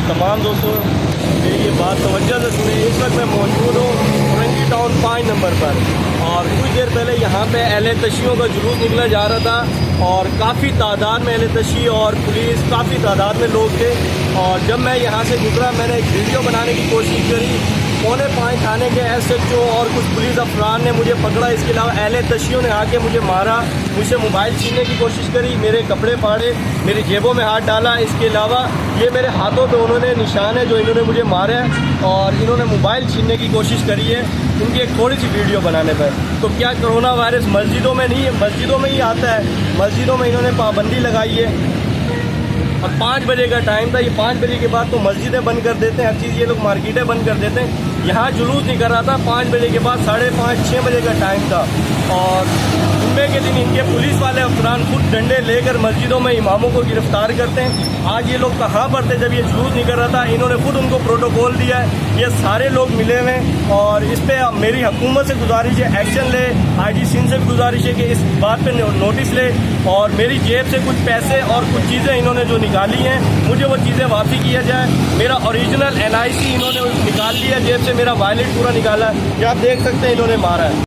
तमाम दोस्तों मेरी ये बात तवज्जो से सुने। इस वक्त मैं मौजूद हूँ फरंगी टाउन 5 नंबर पर, और कुछ देर पहले यहाँ पे अहले तशियों का जुलूस निकला जा रहा था और काफ़ी तादाद में अहले तशी और पुलिस, काफ़ी तादाद में लोग थे। और जब मैं यहाँ से गुजरा मैंने एक वीडियो बनाने की कोशिश करी। 4:45 थाने के SHO और कुछ पुलिस अफरान ने मुझे पकड़ा। इसके अलावा अहले तशियों ने आके मुझे मारा, मुझसे मोबाइल छीनने की कोशिश करी, मेरे कपड़े फाड़े, मेरी जेबों में हाथ डाला। इसके अलावा ये मेरे हाथों पे उन्होंने निशान है जो इन्होंने मुझे मारा है, और इन्होंने मोबाइल छीनने की कोशिश करी है इनकी एक थोड़ी सी वीडियो बनाने पर। तो क्या कोरोना वायरस मस्जिदों में नहीं है? मस्जिदों में ही आता है। मस्जिदों में इन्होंने पाबंदी लगाई है। अब 5 बजे का टाइम था, ये 5 बजे के बाद तो मस्जिदें बंद कर देते हैं, हर चीज़ ये लोग मार्केटें बंद कर देते हैं। यहाँ जुलूस नहीं कर रहा था 5 बजे के बाद, 5:30-6 बजे का टाइम था। और जुम्मे के दिन इनके पुलिस वाले अफसरान खुद डंडे लेकर मस्जिदों में इमामों को गिरफ्तार करते हैं। आज ये लोग कहाँ पर थे जब ये जुलूस नहीं कर रहा था? इन्होंने खुद उनको प्रोटोकॉल दिया है। ये सारे लोग मिले हुए हैं और इस पर मेरी हुकूमत से गुजारिश है एक्शन ले। IG सिंध से भी गुजारिश है कि इस बात पे नोटिस ले, और मेरी जेब से कुछ पैसे और कुछ चीज़ें इन्होंने जो निकाली हैं मुझे वो चीज़ें वापसी किया जाए। मेरा ओरिजिनल NIC इन्होंने निकाल लिया जेब से, मेरा वॉलेट पूरा निकाला है। ये आप देख सकते हैं इन्होंने मारा है।